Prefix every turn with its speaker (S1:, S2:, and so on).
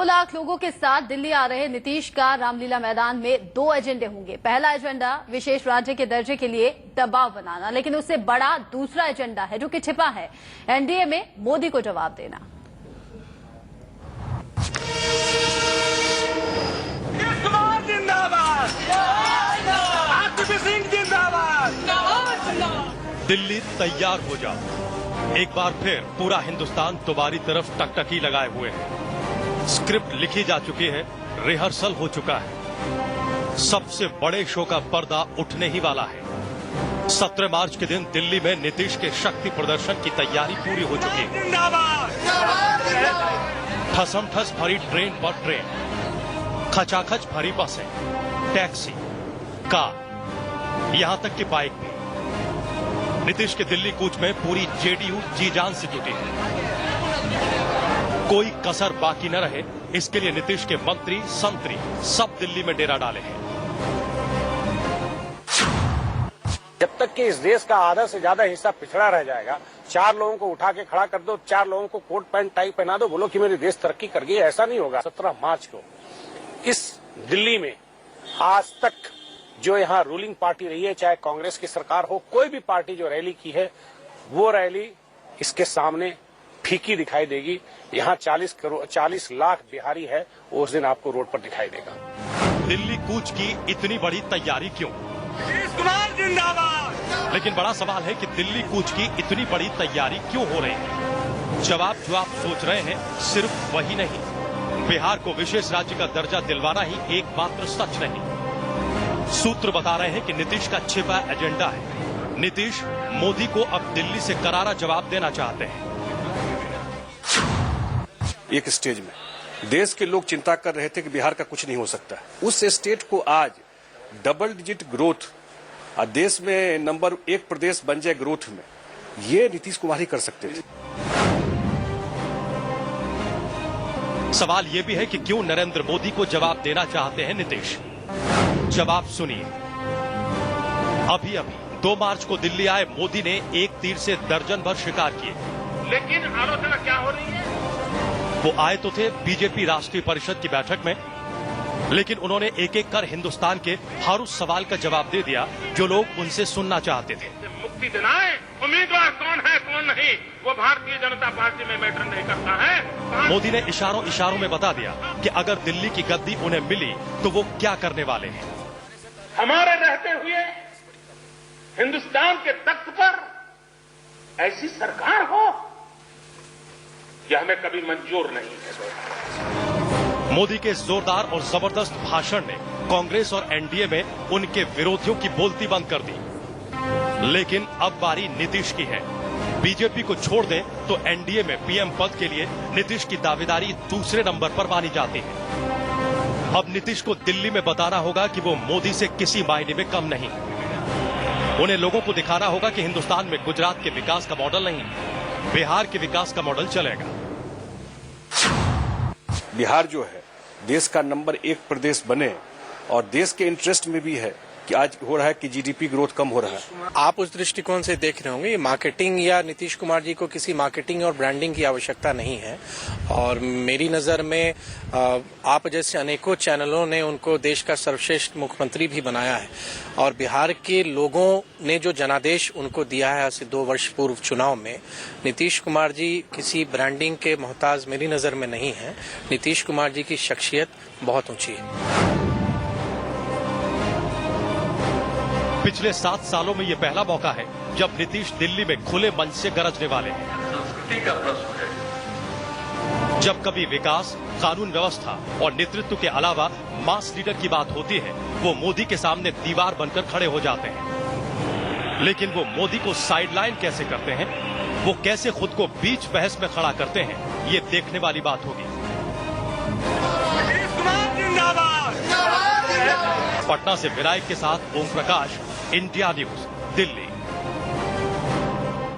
S1: 2 लाख लोगों के साथ दिल्ली आ रहे नीतीश का रामलीला मैदान में 2 एजेंडे होंगे। पहला एजेंडा विशेष राज्य के दर्जे के लिए दबाव बनाना, लेकिन उससे बड़ा दूसरा एजेंडा है जो कि छिपा है, एनडीए में मोदी को जवाब देना।
S2: दिल्ली तैयार हो जाओ। एक बार फिर पूरा हिंदुस्तान तुम्हारी तरफ टकटकी लगाए हुए है। स्क्रिप्ट लिखी जा चुकी है, रिहर्सल हो चुका है। सबसे बड़े शो का पर्दा उठने ही वाला है। 17 मार्च के दिन दिल्ली में नीतीश के शक्ति प्रदर्शन की तैयारी पूरी हो चुकी है। ठसम ठस भरी ट्रेन पर ट्रेन, खचाखच भरी बसें, टैक्सी, कार, यहां तक कि बाइक भी। नीतीश के दिल्ली कूच में पूरी जेडीयू जी जान से जुटी है। कोई कसर बाकी न रहे, इसके लिए नीतीश के मंत्री संतरी सब दिल्ली में डेरा डाले हैं।
S3: जब तक कि इस देश का आधा से ज्यादा हिस्सा पिछड़ा रह जाएगा, 4 लोगों को उठा के खड़ा कर दो, 4 लोगों को कोट पैंट टाई पहना दो, बोलो कि मेरी देश तरक्की कर गई, ऐसा नहीं होगा। 17 मार्च को इस दिल्ली में आज तक जो यहाँ रूलिंग पार्टी रही है, चाहे कांग्रेस की सरकार हो, कोई भी पार्टी जो रैली की है, वो रैली इसके सामने फीकी दिखाई देगी। यहाँ 40 लाख बिहारी है, वो उस दिन आपको रोड पर दिखाई देगा।
S2: दिल्ली कूच की इतनी बड़ी तैयारी क्यों?
S3: कुमार जिंदाबाद।
S2: लेकिन बड़ा सवाल है कि दिल्ली कूच की इतनी बड़ी तैयारी क्यों हो रही है? जवाब जो आप सोच रहे हैं सिर्फ वही नहीं, बिहार को विशेष राज्य का दर्जा दिलवाना ही एकमात्र सच नहीं। सूत्र बता रहे हैं कि नीतीश का छिपा एजेंडा है। नीतीश मोदी को अब दिल्ली से करारा जवाब देना चाहते हैं।
S4: एक स्टेज में देश के लोग चिंता कर रहे थे कि बिहार का कुछ नहीं हो सकता, उस स्टेट को आज डबल डिजिट ग्रोथ और देश में नंबर 1 प्रदेश बन जाए ग्रोथ में, ये नीतीश कुमार ही कर सकते थे।
S2: सवाल यह भी है कि क्यों नरेंद्र मोदी को जवाब देना चाहते हैं नीतीश? जवाब सुनिए। अभी 2 मार्च को दिल्ली आए मोदी ने एक तीर से दर्जन भर शिकार किए,
S3: लेकिन आलोचना क्या हो रही है?
S2: वो आए तो थे बीजेपी राष्ट्रीय परिषद की बैठक में, लेकिन उन्होंने एक एक कर हिंदुस्तान के हर उस सवाल का जवाब दे दिया जो लोग उनसे सुनना चाहते थे।
S3: मुक्ति दिलाए, उम्मीदवार कौन है कौन नहीं, वो भारतीय जनता पार्टी में मैटर नहीं करता है।
S2: मोदी ने इशारों इशारों में बता दिया कि अगर दिल्ली की गद्दी उन्हें मिली तो वो क्या करने वाले हैं।
S3: हमारे रहते हुए हिंदुस्तान के तख्त पर ऐसी सरकार हो, यह हमें कभी मंजूर नहीं है।
S2: मोदी के जोरदार और जबरदस्त भाषण ने कांग्रेस और एनडीए में उनके विरोधियों की बोलती बंद कर दी। लेकिन अब बारी नीतीश की है। बीजेपी को छोड़ दें तो एनडीए में पीएम पद के लिए नीतीश की दावेदारी दूसरे नंबर पर मानी जाती है। अब नीतीश को दिल्ली में बताना होगा कि वो मोदी से किसी मायने में कम नहीं। उन्हें लोगों को दिखाना होगा कि हिंदुस्तान में गुजरात के विकास का मॉडल नहीं, बिहार के विकास का मॉडल चलेगा।
S4: बिहार जो है देश का नंबर 1 प्रदेश बने, और देश के इंटरेस्ट में भी है कि आज हो रहा है कि जीडीपी ग्रोथ कम हो रहा है।
S5: आप उस दृष्टिकोण से देख रहे होंगे, मार्केटिंग या नीतीश कुमार जी को किसी मार्केटिंग और ब्रांडिंग की आवश्यकता नहीं है। और मेरी नजर में आप जैसे अनेकों चैनलों ने उनको देश का सर्वश्रेष्ठ मुख्यमंत्री भी बनाया है, और बिहार के लोगों ने जो जनादेश उनको दिया है आज से 2 वर्ष पूर्व चुनाव में, नीतीश कुमार जी किसी ब्रांडिंग के मोहताज मेरी नजर में नहीं है। नीतीश कुमार जी की शख्सियत बहुत ऊंची है।
S2: पिछले 7 सालों में ये पहला मौका है जब नीतीश दिल्ली में खुले मंच से गरजने वाले हैं।
S6: संस्कृति का प्रश्न है।
S2: जब कभी विकास, कानून व्यवस्था और नेतृत्व के अलावा मास लीडर की बात होती है, वो मोदी के सामने दीवार बनकर खड़े हो जाते हैं। लेकिन वो मोदी को साइडलाइन कैसे करते हैं, वो कैसे खुद को बीच बहस में खड़ा करते हैं, ये देखने वाली बात होगी। पटना से विनायक के साथ ओम प्रकाश, इंडिया न्यूज, दिल्ली।